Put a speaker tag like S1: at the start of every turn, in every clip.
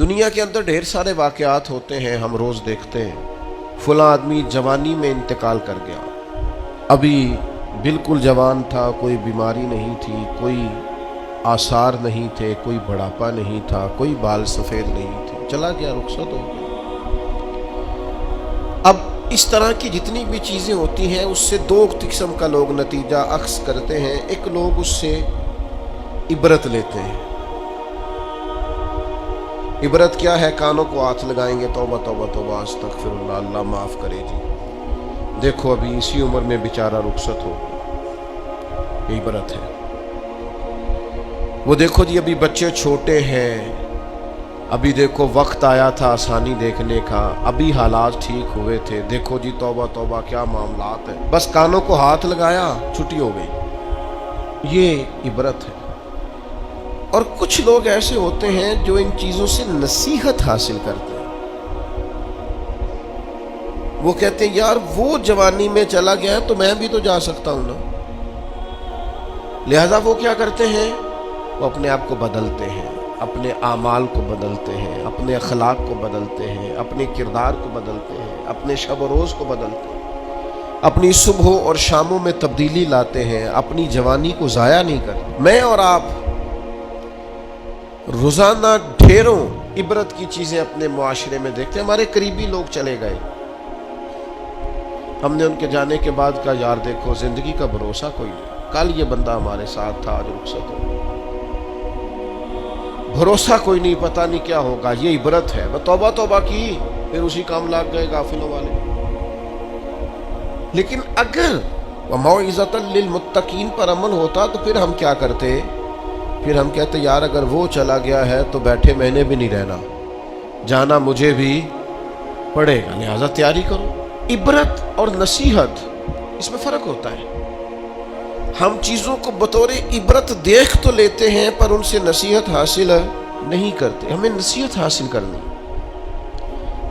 S1: دنیا کے اندر ڈھیر سارے واقعات ہوتے ہیں، ہم روز دیکھتے ہیں فلاں آدمی جوانی میں انتقال کر گیا، ابھی بالکل جوان تھا، کوئی بیماری نہیں تھی، کوئی آثار نہیں تھے، کوئی بڑھاپا نہیں تھا، کوئی بال سفید نہیں تھے، چلا گیا، رخصت ہو گیا۔ اب اس طرح کی جتنی بھی چیزیں ہوتی ہیں اس سے دو قسم کا لوگ نتیجہ اخذ کرتے ہیں۔ ایک لوگ اس سے عبرت لیتے ہیں۔ عبرت کیا ہے؟ کانوں کو ہاتھ لگائیں گے، توبہ توبہ توبہ استغفر اللہ، اللہ معاف کرے جی، دیکھو ابھی اسی عمر میں بیچارہ رخصت ہو گیا، یہ عبرت ہے۔ وہ دیکھو جی ابھی بچے چھوٹے ہیں، ابھی دیکھو وقت آیا تھا آسانی دیکھنے کا، ابھی حالات ٹھیک ہوئے تھے، دیکھو جی توبہ توبہ کیا معاملات ہیں، بس کانوں کو ہاتھ لگایا، چھٹی ہو گئی، یہ عبرت ہے۔ اور کچھ لوگ ایسے ہوتے ہیں جو ان چیزوں سے نصیحت حاصل کرتے ہیں۔ وہ کہتے ہیں یار وہ جوانی میں چلا گیا تو میں بھی تو جا سکتا ہوں نا، لہذا وہ کیا کرتے ہیں؟ وہ اپنے آپ کو بدلتے ہیں، اپنے اعمال کو بدلتے ہیں، اپنے اخلاق کو بدلتے ہیں، اپنے کردار کو بدلتے ہیں، اپنے شب و روز کو بدلتے ہیں، اپنی صبحوں اور شاموں میں تبدیلی لاتے ہیں، اپنی جوانی کو ضائع نہیں کرتے۔ میں اور آپ روزانہ ڈھیروں عبرت کی چیزیں اپنے معاشرے میں دیکھتے ہیں۔ ہمارے قریبی لوگ چلے گئے، ہم نے ان کے جانے کے بعد کہا یار دیکھو زندگی کا بھروسہ کوئی نہیں، کل یہ بندہ ہمارے ساتھ تھا، آج رخصت ہو گیا، بھروسہ کوئی نہیں، پتہ نہیں کیا ہوگا۔ یہ عبرت ہے۔ وہ توبہ توبہ کی، پھر اسی کام لگ گئے غافلوں والے۔ لیکن اگر وَمَوْعِظَةً لِّلْمُتَّقِينَ پر عمل ہوتا تو پھر ہم کیا کرتے؟ پھر ہم کہتے یار اگر وہ چلا گیا ہے تو بیٹھے میں نے بھی نہیں رہنا، جانا مجھے بھی پڑے گا، لہذا تیاری کرو۔ عبرت اور نصیحت اس میں فرق ہوتا ہے۔ ہم چیزوں کو بطور عبرت دیکھ تو لیتے ہیں پر ان سے نصیحت حاصل نہیں کرتے۔ ہمیں نصیحت حاصل کرنی۔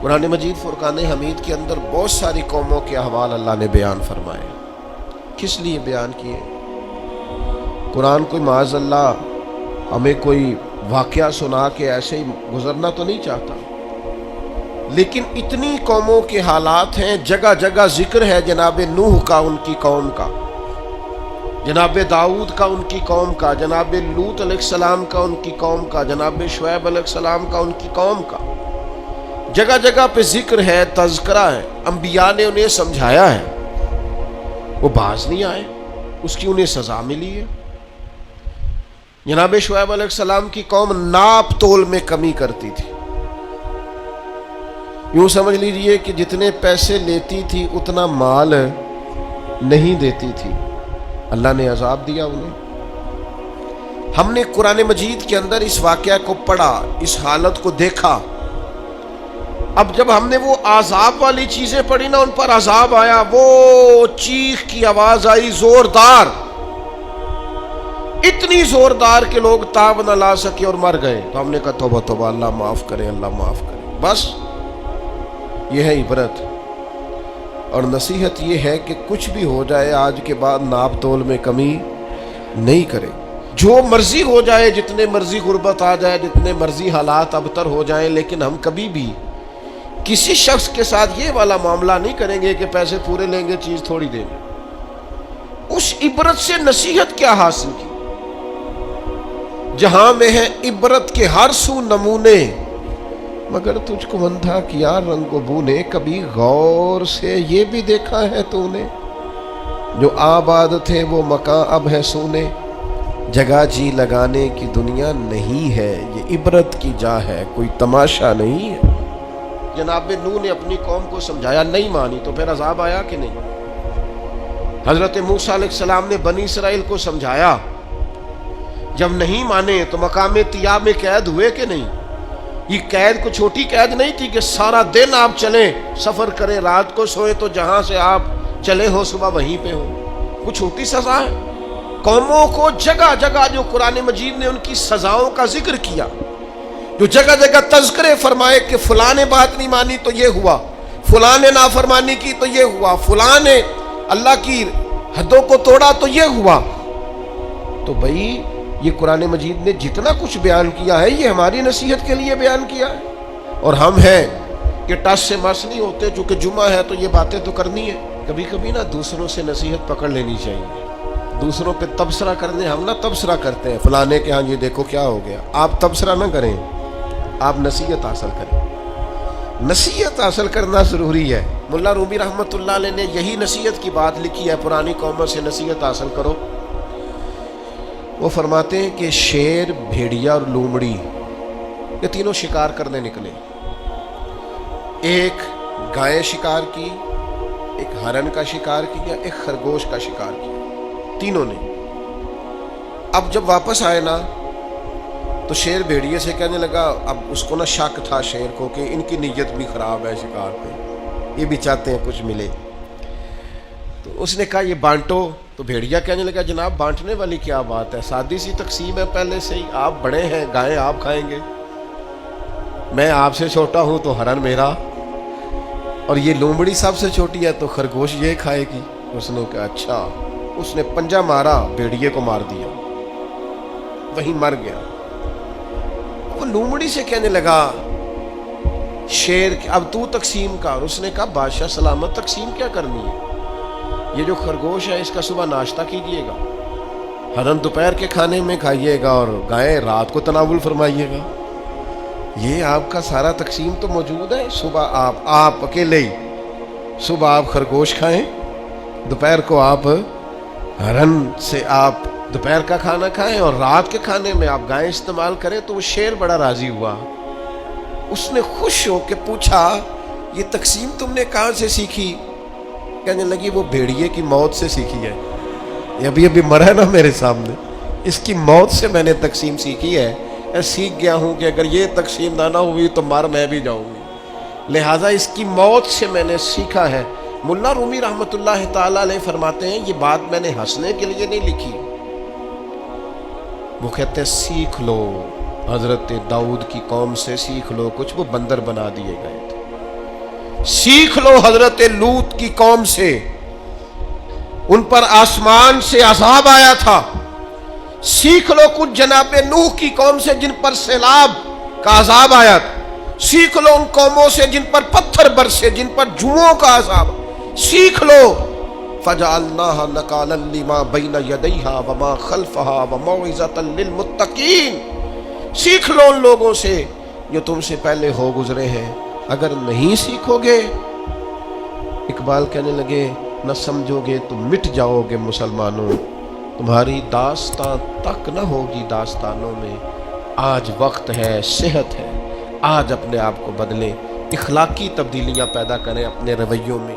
S1: قرآن مجید فرقان حمید کے اندر بہت ساری قوموں کے احوال اللہ نے بیان فرمائے۔ کس لیے بیان کیے؟ قرآن کوئی معاذ اللہ ہمیں کوئی واقعہ سنا کے ایسے ہی گزرنا تو نہیں چاہتا، لیکن اتنی قوموں کے حالات ہیں، جگہ جگہ ذکر ہے جناب نوح کا ان کی قوم کا، جناب داؤد کا ان کی قوم کا، جناب لوط علیہ السلام کا ان کی قوم کا، جناب شعیب علیہ السلام کا ان کی قوم کا، جگہ جگہ پہ ذکر ہے، تذکرہ ہے، انبیاء نے انہیں سمجھایا ہے، وہ باز نہیں آئے، اس کی انہیں سزا ملی ہے۔ جناب شعیب علیہ السلام کی قوم ناپ تول میں کمی کرتی تھی، یوں سمجھ لیجئے کہ جتنے پیسے لیتی تھی اتنا مال نہیں دیتی تھی، اللہ نے عذاب دیا انہیں۔ ہم نے قرآن مجید کے اندر اس واقعہ کو پڑھا، اس حالت کو دیکھا۔ اب جب ہم نے وہ عذاب والی چیزیں پڑھی نا، ان پر عذاب آیا، وہ چیخ کی آواز آئی زوردار، اتنی زوردار کہ لوگ تاب نہ لا سکے اور مر گئے۔ تو ہم نے کہا توبہ توبہ، اللہ معاف کرے، اللہ معاف کرے۔ بس یہ ہے عبرت اور نصیحت، یہ ہے کہ کچھ بھی ہو جائے آج کے بعد ناپ تول میں کمی نہیں کرے، جو مرضی ہو جائے، جتنے مرضی غربت آ جائے، جتنے مرضی حالات ابتر ہو جائیں، لیکن ہم کبھی بھی کسی شخص کے ساتھ یہ والا معاملہ نہیں کریں گے کہ پیسے پورے لیں گے چیز تھوڑی دیں گے۔ اس عبرت سے نصیحت کیا حاصل کی؟ جہاں میں ہے عبرت کے ہر سو نمونے، مگر تجھ کو اندھا کیا رنگ و بو نے، کبھی غور سے یہ بھی دیکھا ہے تو نے، جو آباد تھے وہ مکان اب ہے سونے، جگہ جی لگانے کی دنیا نہیں ہے، یہ عبرت کی جا ہے، کوئی تماشا نہیں ہے۔ جناب نوح نے اپنی قوم کو سمجھایا، نہیں مانی تو پھر عذاب آیا کہ نہیں؟ حضرت موسیٰ علیہ السلام نے بنی اسرائیل کو سمجھایا، جب نہیں مانے تو مقام طیٰ میں قید ہوئے کہ نہیں؟ یہ قید کو چھوٹی قید نہیں تھی کہ سارا دن آپ چلیں، سفر کریں، رات کو سوئیں تو جہاں سے آپ چلے ہو صبح وہیں پہ ہو، وہ چھوٹی سزا ہے؟ قوموں کو جگہ جگہ جو قرآن مجید نے ان کی سزاؤں کا ذکر کیا، جو جگہ جگہ تذکرے فرمائے کہ فلاں نے بات نہیں مانی تو یہ ہوا، فلاں نے نافرمانی کی تو یہ ہوا، فلاں نے اللہ کی حدوں کو توڑا تو یہ ہوا، تو بھئی یہ قرآن مجید نے جتنا کچھ بیان کیا ہے یہ ہماری نصیحت کے لیے بیان کیا ہے، اور ہم ہیں کہ ٹس سے مس نہیں ہوتے، چونکہ جمعہ ہے تو یہ باتیں تو کرنی ہے۔ کبھی کبھی نا دوسروں سے نصیحت پکڑ لینی چاہیے، دوسروں پہ تبصرہ کرنے، ہم نا تبصرہ کرتے ہیں فلانے کے ہاں یہ دیکھو کیا ہو گیا، آپ تبصرہ نہ کریں، آپ نصیحت حاصل کریں، نصیحت حاصل کرنا ضروری ہے۔ ملا رومی رحمۃ اللہ علیہ نے یہی نصیحت کی بات لکھی ہے، پرانی قوموں سے نصیحت حاصل کرو۔ وہ فرماتے ہیں کہ شیر، بھیڑیا اور لومڑی یہ تینوں شکار کرنے نکلے، ایک گائے شکار کی، ایک ہرن کا شکار کیا، ایک خرگوش کا شکار کیا، تینوں نے۔ اب جب واپس آئے نا تو شیر بھیڑیے سے کہنے لگا، اب اس کو نا شک تھا شیر کو کہ ان کی نیت بھی خراب ہے شکار پہ، یہ بھی چاہتے ہیں کچھ ملے، تو اس نے کہا یہ بانٹو۔ تو بھیڑیا کہنے لگا جناب بانٹنے والی کیا بات ہے، سادی سی تقسیم ہے پہلے سے ہی، آپ بڑے ہیں، گائے آپ کھائیں گے، میں آپ سے چھوٹا ہوں تو ہرن میرا، اور یہ لومڑی سب سے چھوٹی ہے تو خرگوش یہ کھائے گی۔ اس نے کہا اچھا۔ اس نے پنجہ مارا، بھیڑیے کو مار دیا، وہیں مر گیا۔ وہ لومڑی سے کہنے لگا شیر اب تو تقسیم کر، اس نے کہا بادشاہ سلامت تقسیم کیا کرنی ہے، یہ جو خرگوش ہے اس کا صبح ناشتہ کیجیے گا، ہرن دوپہر کے کھانے میں کھائیے گا، اور گائے رات کو تناول فرمائیے گا۔ یہ آپ کا سارا تقسیم تو موجود ہے، صبح آپ اکیلے ہی صبح آپ خرگوش کھائیں، دوپہر کو آپ ہرن سے آپ دوپہر کا کھانا کھائیں، اور رات کے کھانے میں آپ گائے استعمال کریں۔ تو وہ شیر بڑا راضی ہوا، اس نے خوش ہو کے پوچھا یہ تقسیم تم نے کہاں سے سیکھی؟ کہنے لگی وہ بھیڑیے کی موت سے سیکھی ہے، یہ ابھی مرا ہے نا میرے سامنے، اس کی موت سے میں نے تقسیم سیکھی ہے، سیکھ گیا ہوں کہ اگر یہ تقسیم نہ ہوئی تو مر میں بھی جاؤں گی، لہٰذا اس کی موت سے میں نے سیکھا ہے۔ ملا رومی رحمۃ اللہ تعالیٰ علیہ فرماتے ہیں یہ بات میں نے ہنسنے کے لیے نہیں لکھی، وہ کہتے ہیں سیکھ لو، حضرت داؤد کی قوم سے سیکھ لو، کچھ وہ بندر بنا دیے گئے تھے، سیکھ لو حضرت لوط کی قوم سے، ان پر آسمان سے عذاب آیا تھا، سیکھ لو کچھ جناب نوح کی قوم سے جن پر سیلاب کا عذاب آیا تھا، سیکھ لو ان قوموں سے جن پر پتھر برسے، جن پر جوؤں کا عذاب، سیکھ لو فجعلناها نکالا لما بین یدیہا وما خلفہا وموعظۃ للمتقین، سیکھ لو ان لوگوں سے جو تم سے پہلے ہو گزرے ہیں، اگر نہیں سیکھو گے، اقبال کہنے لگے نہ سمجھو گے تو مٹ جاؤ گے مسلمانوں، تمہاری داستان تک نہ ہوگی داستانوں میں، آج وقت ہے، صحت ہے، آج اپنے آپ کو بدلیں، اخلاقی تبدیلیاں پیدا کریں اپنے رویوں میں۔